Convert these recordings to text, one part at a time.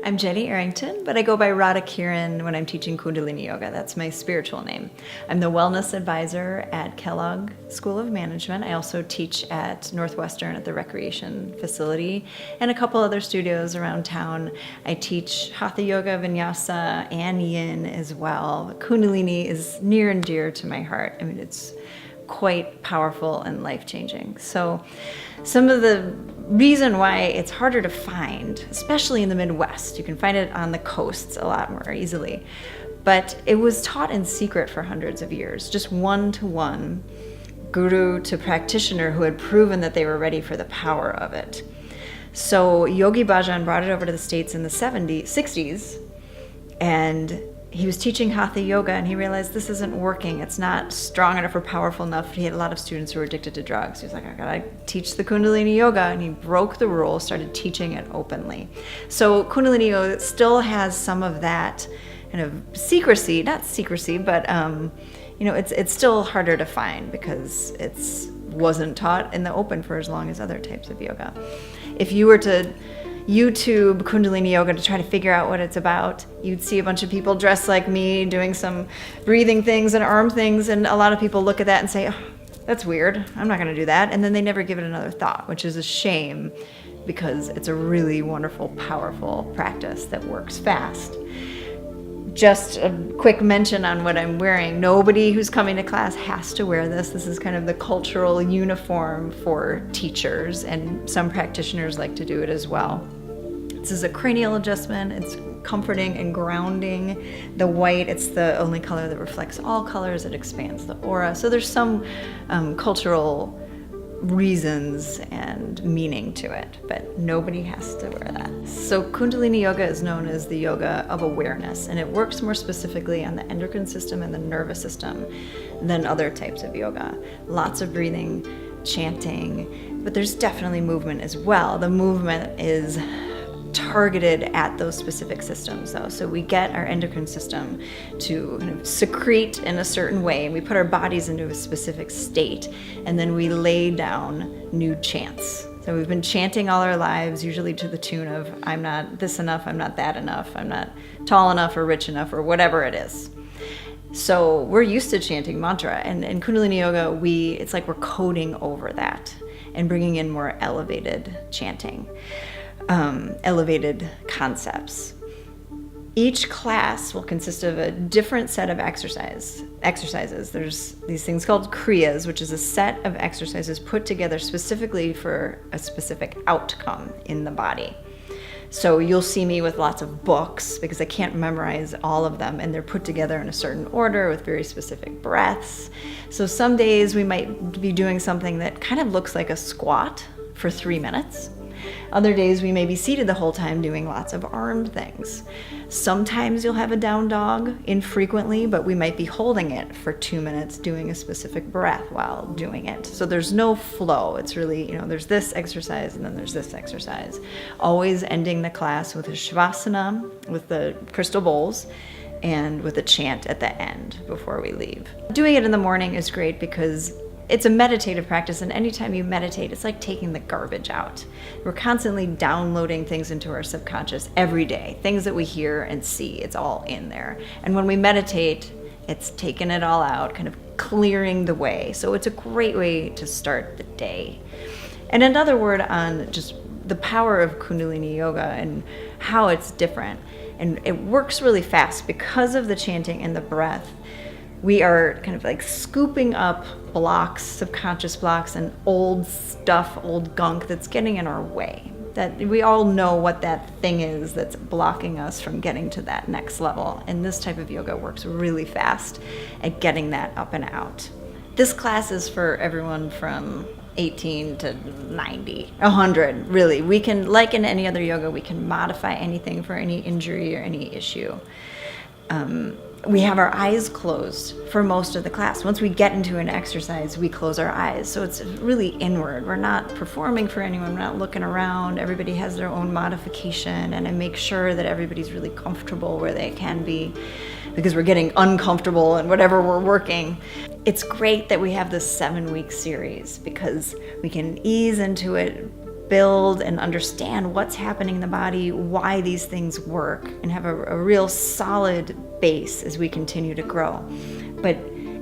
I'm Jenny Arrington, but I go by Radha Kiran when I'm teaching Kundalini Yoga. That's my spiritual name. I'm the wellness advisor at Kellogg School of Management. I also teach at Northwestern at the recreation facility and a couple other studios around town. I teach Hatha Yoga, Vinyasa, and Yin as well. Kundalini is near and dear to my heart. I mean, it's quite powerful and life-changing. So some of the reason why it's harder to find, especially in the Midwest, you can find it on the coasts a lot more easily, but it was taught in secret for hundreds of years, just one-to-one, guru to practitioner who had proven that they were ready for the power of it. So Yogi Bhajan brought it over to the States in the 60s, and he was teaching Hatha Yoga, and he realized this isn't working. It's not strong enough or powerful enough. He had a lot of students who were addicted to drugs. He was like, I gotta teach the Kundalini Yoga, and he broke the rule, started teaching it openly. So Kundalini Yoga still has some of that kind of secrecy, not secrecy, but it's still harder to find because it wasn't taught in the open for as long as other types of yoga. If you were to YouTube Kundalini Yoga to try to figure out what it's about, you'd see a bunch of people dressed like me doing some breathing things and arm things, and a lot of people look at that and say, oh, that's weird, I'm not going to do that, and then they never give it another thought, which is a shame because it's a really wonderful, powerful practice that works fast. Just a quick mention on what I'm wearing. Nobody who's coming to class has to wear this. This is kind of the cultural uniform for teachers, and some practitioners like to do it as well. This is a cranial adjustment. It's comforting and grounding. The white, it's the only color that reflects all colors. It expands the aura. So there's some cultural reasons and meaning to it, but nobody has to wear that. So Kundalini Yoga is known as the yoga of awareness, and it works more specifically on the endocrine system and the nervous system than other types of yoga. Lots of breathing, chanting, but there's definitely movement as well. The movement is targeted at those specific systems though. So we get our endocrine system to kind of secrete in a certain way, and we put our bodies into a specific state, and then we lay down new chants. So we've been chanting all our lives, usually to the tune of, I'm not this enough, I'm not that enough, I'm not tall enough or rich enough, or whatever it is. So we're used to chanting mantra, and in Kundalini Yoga, it's like we're coding over that and bringing in more elevated chanting. Elevated concepts. Each class will consist of a different set of exercises. There's these things called kriyas, which is a set of exercises put together specifically for a specific outcome in the body. So you'll see me with lots of books because I can't memorize all of them, and they're put together in a certain order with very specific breaths. So some days we might be doing something that kind of looks like a squat for 3 minutes. Other days we may be seated the whole time doing lots of arm things. Sometimes you'll have a down dog, infrequently, but we might be holding it for 2 minutes doing a specific breath while doing it. So there's no flow. It's really, there's this exercise and then there's this exercise. Always ending the class with a shavasana, with the crystal bowls, and with a chant at the end before we leave. Doing it in the morning is great because it's a meditative practice, and anytime you meditate, it's like taking the garbage out. We're constantly downloading things into our subconscious every day, things that we hear and see, it's all in there. And when we meditate, it's taking it all out, kind of clearing the way. So it's a great way to start the day. And another word on just the power of Kundalini Yoga and how it's different. And it works really fast because of the chanting and the breath. We are kind of like scooping up blocks, subconscious blocks, and old stuff, old gunk that's getting in our way. That we all know what that thing is that's blocking us from getting to that next level. And this type of yoga works really fast at getting that up and out. This class is for everyone from 18 to 90, 100, really. We can, like in any other yoga, we can modify anything for any injury or any issue. We have our eyes closed for most of the class. Once we get into an exercise, we close our eyes. So it's really inward. We're not performing for anyone. We're not looking around. Everybody has their own modification, and I make sure that everybody's really comfortable where they can be, because we're getting uncomfortable in whatever we're working. It's great that we have this 7-week series because we can ease into it build and understand what's happening in the body, why these things work, and have a real solid base as we continue to grow. But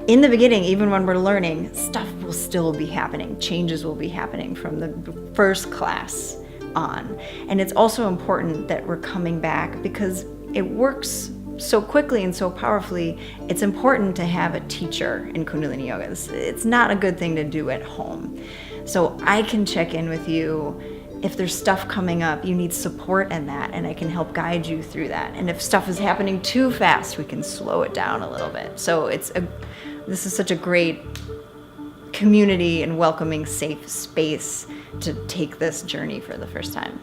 in the beginning, even when we're learning, stuff will still be happening. Changes will be happening from the first class on. And it's also important that we're coming back because it works so quickly and so powerfully. It's important to have a teacher in Kundalini Yoga. It's not a good thing to do at home. So I can check in with you if there's stuff coming up, you need support in that, and I can help guide you through that. And if stuff is happening too fast, we can slow it down a little bit. So this is such a great community and welcoming, safe space to take this journey for the first time.